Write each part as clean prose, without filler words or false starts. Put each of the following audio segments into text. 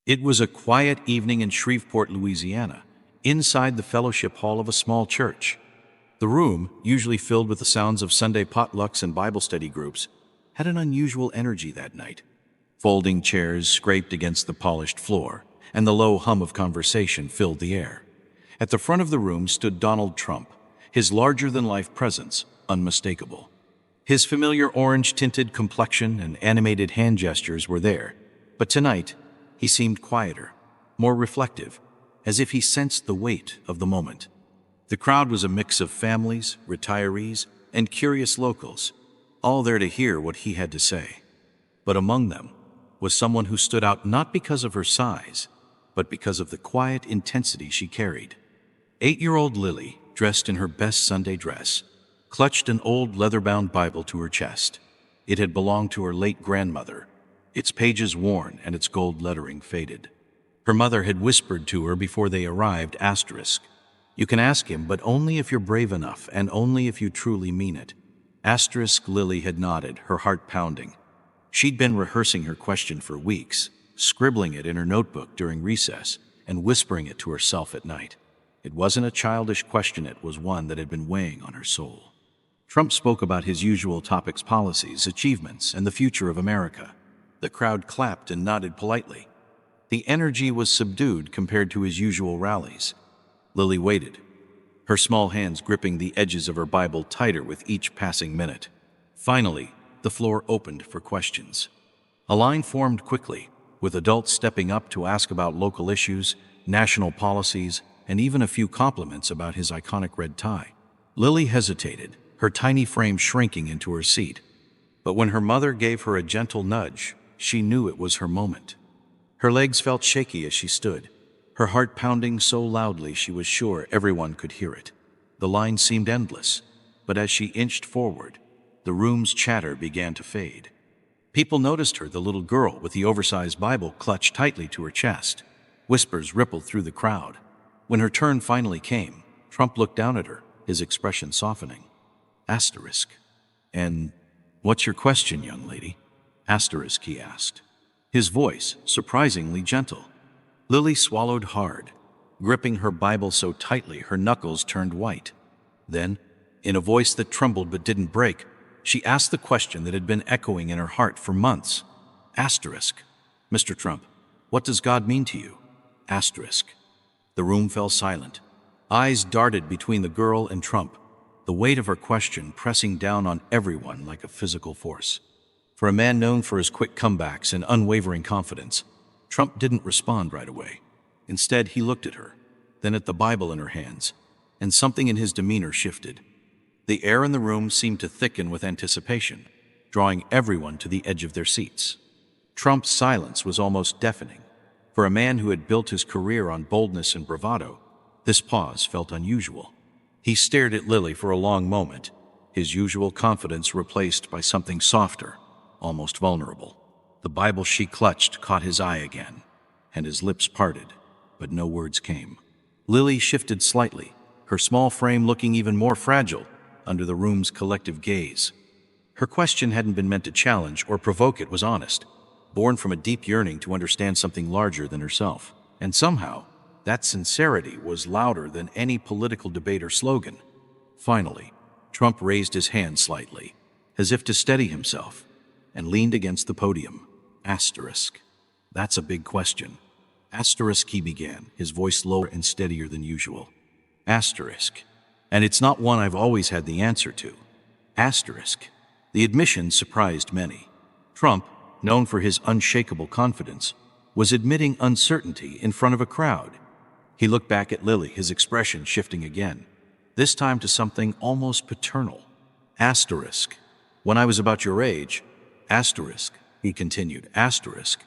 It was a quiet evening in Shreveport, Louisiana, inside the fellowship hall of a small church. The room, usually filled with the sounds of Sunday potlucks and Bible study groups, had an unusual energy that night. Folding chairs scraped against the polished floor, and the low hum of conversation filled the air. At the front of the room stood Donald Trump, his larger-than-life presence unmistakable. His familiar orange-tinted complexion and animated hand gestures were there, but tonight he seemed quieter, more reflective, as if he sensed the weight of the moment. The crowd was a mix of families, retirees, and curious locals, all there to hear what he had to say. But among them was someone who stood out not because of her size, but because of the quiet intensity she carried. 8-year-old Lily, dressed in her best Sunday dress, clutched an old leather-bound Bible to her chest. It had belonged to her late grandmother, its pages worn and its gold lettering faded. Her mother had whispered to her before they arrived, asterisk, "You can ask him, but only if you're brave enough and only if you truly mean it." Asterisk. Lily had nodded, her heart pounding. She'd been rehearsing her question for weeks, scribbling it in her notebook during recess and whispering it to herself at night. It wasn't a childish question, it was one that had been weighing on her soul. Trump spoke about his usual topics: policies, achievements, and the future of America. The crowd clapped and nodded politely. The energy was subdued compared to his usual rallies. Lily waited, her small hands gripping the edges of her Bible tighter with each passing minute. Finally, the floor opened for questions. A line formed quickly, with adults stepping up to ask about local issues, national policies, and even a few compliments about his iconic red tie. Lily hesitated, her tiny frame shrinking into her seat. But when her mother gave her a gentle nudge, she knew it was her moment. Her legs felt shaky as she stood, her heart pounding so loudly she was sure everyone could hear it. The line seemed endless, but as she inched forward, the room's chatter began to fade. People noticed her, the little girl with the oversized Bible clutched tightly to her chest. Whispers rippled through the crowd. When her turn finally came, Trump looked down at her, his expression softening. Asterisk. "And what's your question, young lady?" Asterisk, he asked, his voice surprisingly gentle. Lily swallowed hard, gripping her Bible so tightly her knuckles turned white. Then, in a voice that trembled but didn't break, she asked the question that had been echoing in her heart for months. Asterisk. "Mr. Trump, what does God mean to you?" Asterisk. The room fell silent. Eyes darted between the girl and Trump, the weight of her question pressing down on everyone like a physical force. For a man known for his quick comebacks and unwavering confidence, Trump didn't respond right away. Instead, he looked at her, then at the Bible in her hands, and something in his demeanor shifted. The air in the room seemed to thicken with anticipation, drawing everyone to the edge of their seats. Trump's silence was almost deafening. For a man who had built his career on boldness and bravado, this pause felt unusual. He stared at Lily for a long moment, his usual confidence replaced by something softer, almost vulnerable. The Bible she clutched caught his eye again, and his lips parted, but no words came. Lily shifted slightly, her small frame looking even more fragile under the room's collective gaze. Her question hadn't been meant to challenge or provoke, it was honest, born from a deep yearning to understand something larger than herself. And somehow, that sincerity was louder than any political debate or slogan. Finally, Trump raised his hand slightly, as if to steady himself, and leaned against the podium. Asterisk. "That's a big question." Asterisk, he began, his voice lower and steadier than usual. Asterisk. "And it's not one I've always had the answer to." Asterisk. The admission surprised many. Trump, known for his unshakable confidence, was admitting uncertainty in front of a crowd. He looked back at Lily, his expression shifting again, this time to something almost paternal. Asterisk. "When I was about your age," asterisk, he continued, asterisk,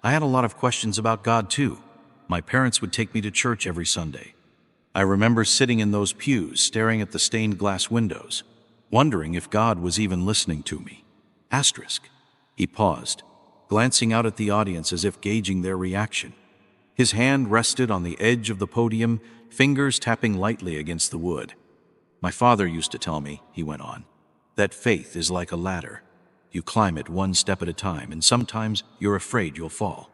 "I had a lot of questions about God too. My parents would take me to church every Sunday. I remember sitting in those pews staring at the stained glass windows, wondering if God was even listening to me." Asterisk. He paused, glancing out at the audience as if gauging their reaction. His hand rested on the edge of the podium, fingers tapping lightly against the wood. "My father used to tell me," he went on, "that faith is like a ladder. You climb it one step at a time, and sometimes you're afraid you'll fall."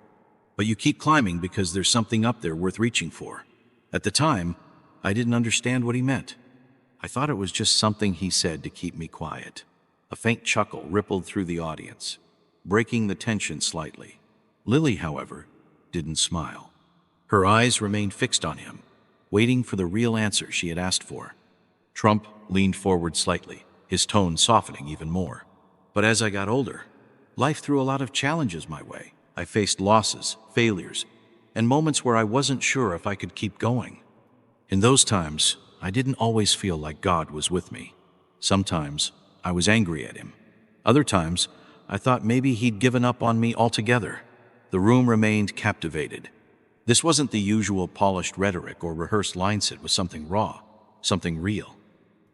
But you keep climbing because there's something up there worth reaching for. At the time, I didn't understand what he meant. I thought it was just something he said to keep me quiet. A faint chuckle rippled through the audience, breaking the tension slightly. Lily, however, didn't smile. Her eyes remained fixed on him, waiting for the real answer she had asked for. Trump leaned forward slightly, his tone softening even more. But as I got older, life threw a lot of challenges my way. I faced losses, failures, and moments where I wasn't sure if I could keep going. In those times, I didn't always feel like God was with me. Sometimes, I was angry at him. Other times, I thought maybe he'd given up on me altogether. The room remained captivated. This wasn't the usual polished rhetoric or rehearsed lines. It was something raw, something real.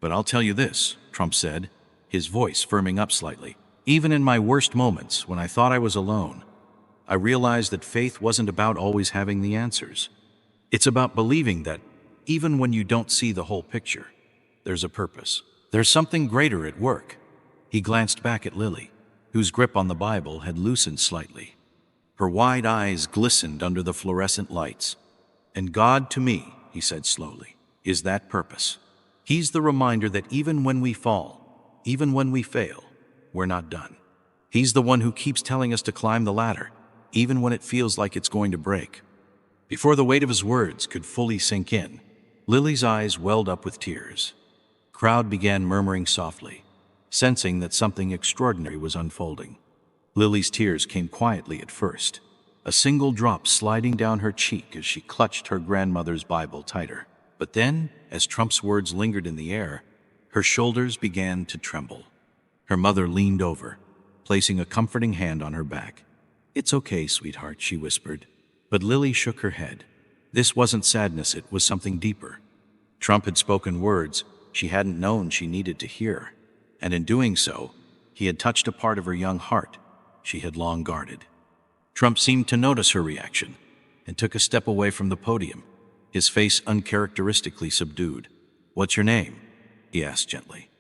But I'll tell you this, Trump said, his voice firming up slightly. Even in my worst moments, when I thought I was alone, I realized that faith wasn't about always having the answers. It's about believing that, even when you don't see the whole picture, there's a purpose. There's something greater at work. He glanced back at Lily, whose grip on the Bible had loosened slightly. Her wide eyes glistened under the fluorescent lights. And God, to me, he said slowly, is that purpose. He's the reminder that even when we fall, even when we fail, we're not done. He's the one who keeps telling us to climb the ladder, even when it feels like it's going to break. Before the weight of his words could fully sink in, Lily's eyes welled up with tears. The crowd began murmuring softly, sensing that something extraordinary was unfolding. Lily's tears came quietly at first, a single drop sliding down her cheek as she clutched her grandmother's Bible tighter. But then, as Trump's words lingered in the air, her shoulders began to tremble. Her mother leaned over, placing a comforting hand on her back. "It's okay, sweetheart," she whispered. But Lily shook her head. This wasn't sadness, it was something deeper. Trump had spoken words she hadn't known she needed to hear, and in doing so, he had touched a part of her young heart she had long guarded. Trump seemed to notice her reaction and took a step away from the podium, his face uncharacteristically subdued. "What's your name?" he asked gently.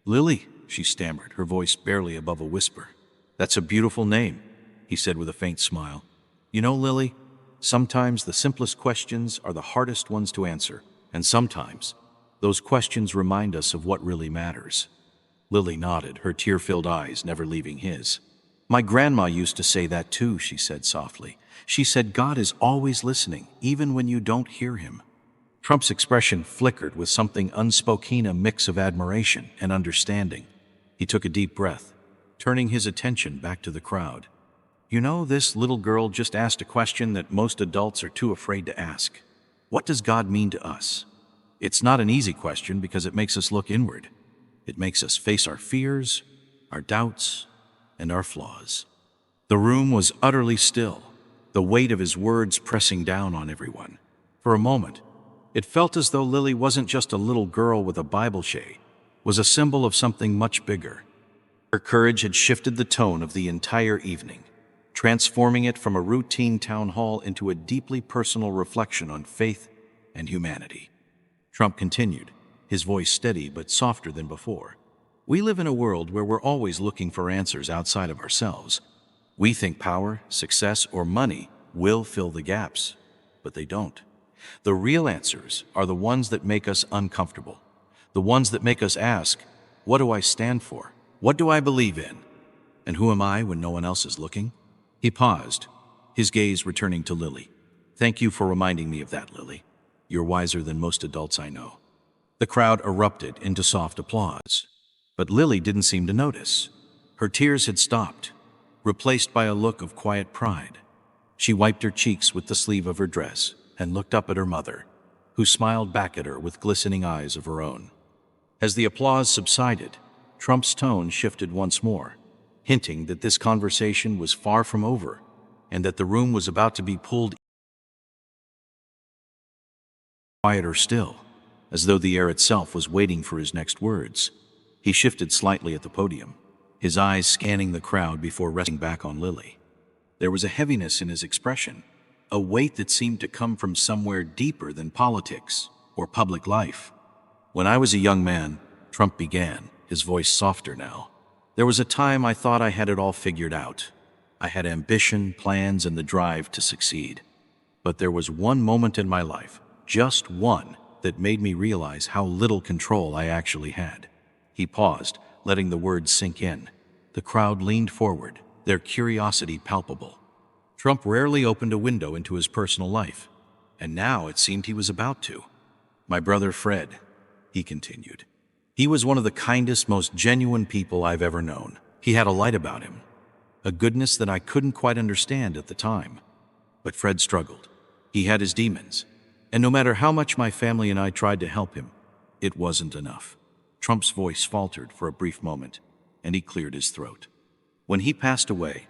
"Lily," she stammered, her voice barely above a whisper. "That's a beautiful name," he said with a faint smile. "You know, Lily, sometimes the simplest questions are the hardest ones to answer, and sometimes those questions remind us of what really matters." Lily nodded, her tear-filled eyes never leaving his. "My grandma used to say that too," she said softly. "She said God is always listening, even when you don't hear him." Trump's expression flickered with something unspoken, a mix of admiration and understanding. He took a deep breath, turning his attention back to the crowd. "You know, this little girl just asked a question that most adults are too afraid to ask. What does God mean to us?" It's not an easy question because it makes us look inward. It makes us face our fears, our doubts, and our flaws. The room was utterly still, the weight of his words pressing down on everyone. For a moment, it felt as though Lily wasn't just a little girl with a Bible shade, was a symbol of something much bigger. Her courage had shifted the tone of the entire evening, transforming it from a routine town hall into a deeply personal reflection on faith and humanity. Trump continued, his voice steady but softer than before. "We live in a world where we're always looking for answers outside of ourselves. We think power, success, or money will fill the gaps, but they don't. The real answers are the ones that make us uncomfortable, the ones that make us ask, what do I stand for? What do I believe in? And who am I when no one else is looking?" He paused, his gaze returning to Lily. "Thank you for reminding me of that, Lily. You're wiser than most adults I know." The crowd erupted into soft applause, but Lily didn't seem to notice. Her tears had stopped, replaced by a look of quiet pride. She wiped her cheeks with the sleeve of her dress and looked up at her mother, who smiled back at her with glistening eyes of her own. As the applause subsided, Trump's tone shifted once more, hinting that this conversation was far from over and that the room was about to be pulled quieter still, as though the air itself was waiting for his next words. He shifted slightly at the podium, his eyes scanning the crowd before resting back on Lily. There was a heaviness in his expression, a weight that seemed to come from somewhere deeper than politics or public life. "When I was a young man," Trump began, his voice softer now, "there was a time I thought I had it all figured out. I had ambition, plans, and the drive to succeed. But there was one moment in my life, just one, that made me realize how little control I actually had. He paused, letting the words sink in. The crowd leaned forward, their curiosity palpable. Trump rarely opened a window into his personal life, and now it seemed he was about to. My brother Fred, he continued. He was one of the kindest, most genuine people I've ever known. He had a light about him, a goodness that I couldn't quite understand at the time. But Fred struggled. He had his demons, and no matter how much my family and I tried to help him, it wasn't enough. Trump's voice faltered for a brief moment, and he cleared his throat. When he passed away,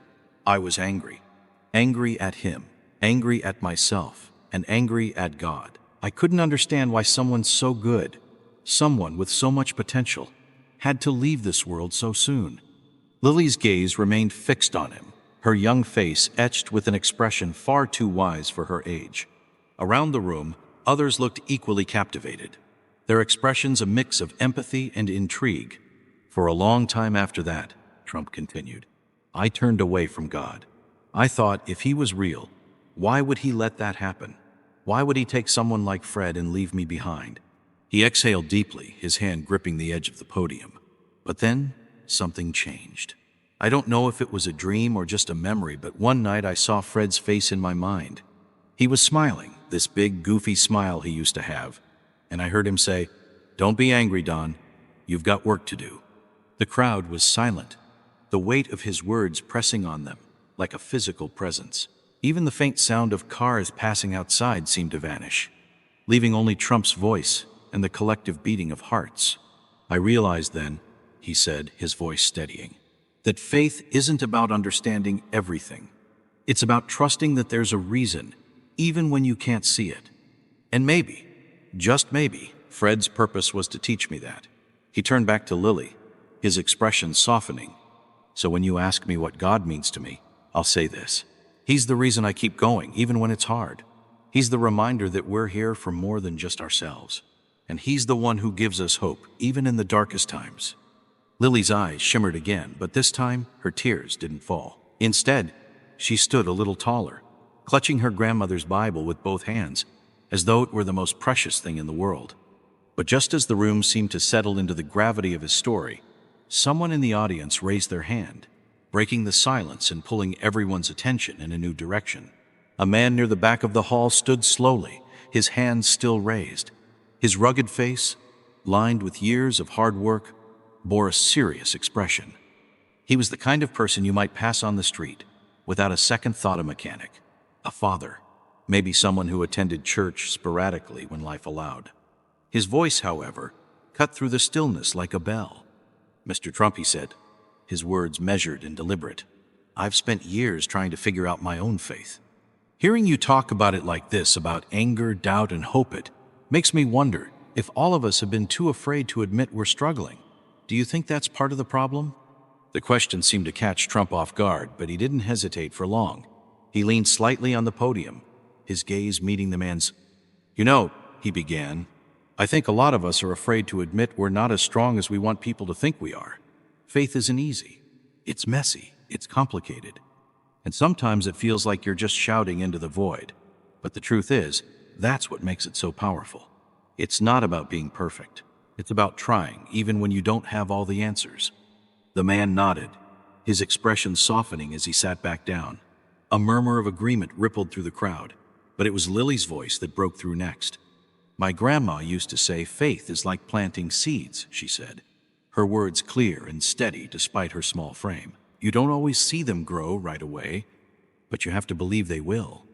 I was angry. Angry at him, angry at myself, and angry at God. I couldn't understand why someone so good, someone with so much potential, had to leave this world so soon. Lily's gaze remained fixed on him, her young face etched with an expression far too wise for her age. Around the room, others looked equally captivated, their expressions a mix of empathy and intrigue. For a long time after that, Trump continued, I turned away from God. I thought, if he was real, why would he let that happen? Why would he take someone like Fred and leave me behind? He exhaled deeply, his hand gripping the edge of the podium. But then, something changed. I don't know if it was a dream or just a memory, but one night I saw Fred's face in my mind. He was smiling, this big, goofy smile he used to have, and I heard him say, Don't be angry, Don. You've got work to do. The crowd was silent, the weight of his words pressing on them, like a physical presence. Even the faint sound of cars passing outside seemed to vanish, leaving only Trump's voice and the collective beating of hearts. I realized then, he said, his voice steadying, that faith isn't about understanding everything. It's about trusting that there's a reason, even when you can't see it. And maybe, just maybe, Fred's purpose was to teach me that. He turned back to Lily, his expression softening. So when you ask me what God means to me, I'll say this. He's the reason I keep going, even when it's hard. He's the reminder that we're here for more than just ourselves. And he's the one who gives us hope, even in the darkest times. Lily's eyes shimmered again, but this time her tears didn't fall. Instead, she stood a little taller, clutching her grandmother's Bible with both hands, as though it were the most precious thing in the world. But just as the room seemed to settle into the gravity of his story, someone in the audience raised their hand, breaking the silence and pulling everyone's attention in a new direction. A man near the back of the hall stood slowly, his hands still raised. His rugged face, lined with years of hard work, bore a serious expression. He was the kind of person you might pass on the street without a second thought. A mechanic, a father, maybe someone who attended church sporadically when life allowed. His voice, however, cut through the stillness like a bell. Mr. Trump, he said, his words measured and deliberate, I've spent years trying to figure out my own faith. Hearing you talk about it like this, about anger, doubt, and hope, it makes me wonder if all of us have been too afraid to admit we're struggling. Do you think that's part of the problem? The question seemed to catch Trump off guard, but he didn't hesitate for long. He leaned slightly on the podium, his gaze meeting the man's. You know, he began, I think a lot of us are afraid to admit we're not as strong as we want people to think we are. Faith isn't easy. It's messy. It's complicated. And sometimes it feels like you're just shouting into the void. But the truth is, that's what makes it so powerful. It's not about being perfect. It's about trying, even when you don't have all the answers. The man nodded, his expression softening as he sat back down. A murmur of agreement rippled through the crowd, but it was Lily's voice that broke through next. My grandma used to say faith is like planting seeds, she said, her words clear and steady despite her small frame. You don't always see them grow right away, but you have to believe they will.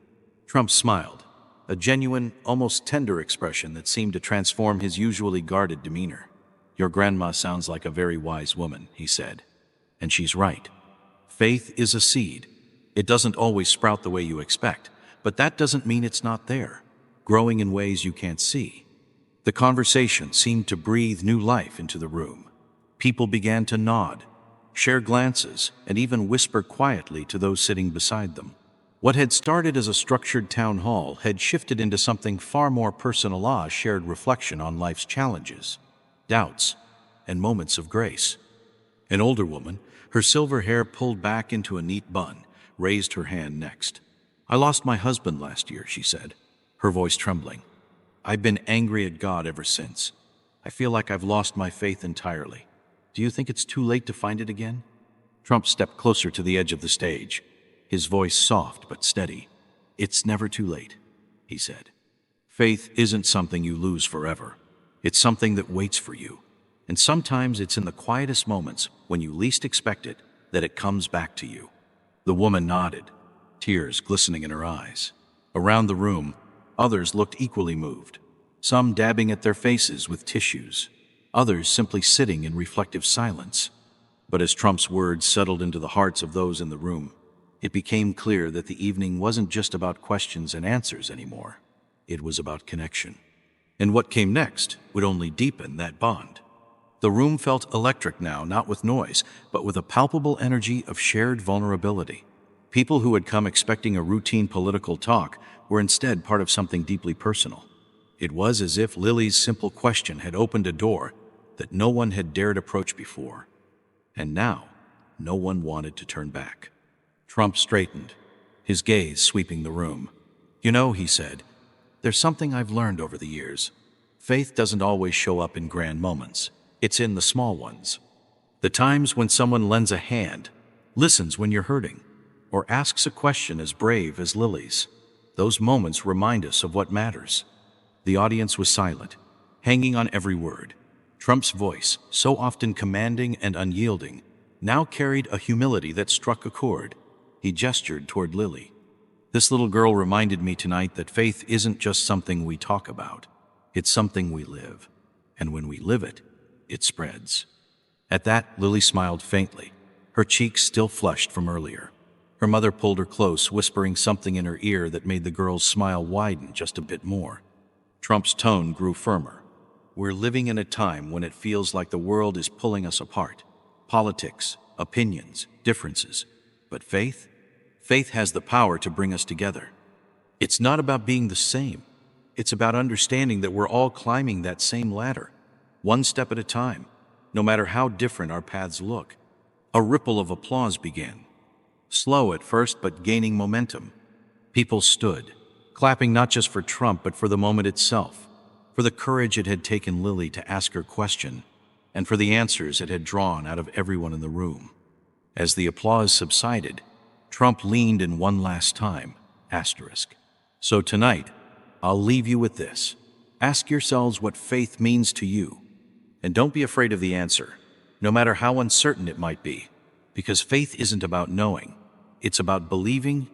Trump smiled, a genuine, almost tender expression that seemed to transform his usually guarded demeanor. Your grandma sounds like a very wise woman, he said. And she's right. Faith is a seed. It doesn't always sprout the way you expect, but that doesn't mean it's not there, growing in ways you can't see. The conversation seemed to breathe new life into the room. People began to nod, share glances, and even whisper quietly to those sitting beside them. What had started as a structured town hall had shifted into something far more personal, a shared reflection on life's challenges, doubts, and moments of grace. An older woman, her silver hair pulled back into a neat bun, raised her hand next. "I lost my husband last year," she said, her voice trembling. "I've been angry at God ever since. I feel like I've lost my faith entirely. Do you think it's too late to find it again?" Trump stepped closer to the edge of the stage, his voice soft but steady. "It's never too late," he said. "Faith isn't something you lose forever. It's something that waits for you. And sometimes it's in the quietest moments, when you least expect it, that it comes back to you." The woman nodded, tears glistening in her eyes. Around the room, others looked equally moved, some dabbing at their faces with tissues, others simply sitting in reflective silence. But as Trump's words settled into the hearts of those in the room, it became clear that the evening wasn't just about questions and answers anymore. It was about connection. And what came next would only deepen that bond. The room felt electric now, not with noise, but with a palpable energy of shared vulnerability. People who had come expecting a routine political talk were instead part of something deeply personal. It was as if Lily's simple question had opened a door that no one had dared approach before. And now, no one wanted to turn back. Trump straightened, his gaze sweeping the room. "You know," he said, "there's something I've learned over the years. Faith doesn't always show up in grand moments. It's in the small ones. The times when someone lends a hand, listens when you're hurting, or asks a question as brave as Lily's. Those moments remind us of what matters." The audience was silent, hanging on every word. Trump's voice, so often commanding and unyielding, now carried a humility that struck a chord. He gestured toward Lily. "This little girl reminded me tonight that faith isn't just something we talk about. It's something we live. And when we live it, it spreads." At that, Lily smiled faintly, her cheeks still flushed from earlier. Her mother pulled her close, whispering something in her ear that made the girl's smile widen just a bit more. Trump's tone grew firmer. "We're living in a time when it feels like the world is pulling us apart. Politics, opinions, differences. But faith? Faith has the power to bring us together. It's not about being the same. It's about understanding that we're all climbing that same ladder, one step at a time, no matter how different our paths look." A ripple of applause began, slow at first but gaining momentum. People stood, clapping not just for Trump but for the moment itself, for the courage it had taken Lily to ask her question, and for the answers it had drawn out of everyone in the room. As the applause subsided, Trump leaned in one last time, asterisk. "So tonight, I'll leave you with this. Ask yourselves what faith means to you. And don't be afraid of the answer, no matter how uncertain it might be, because faith isn't about knowing. It's about believing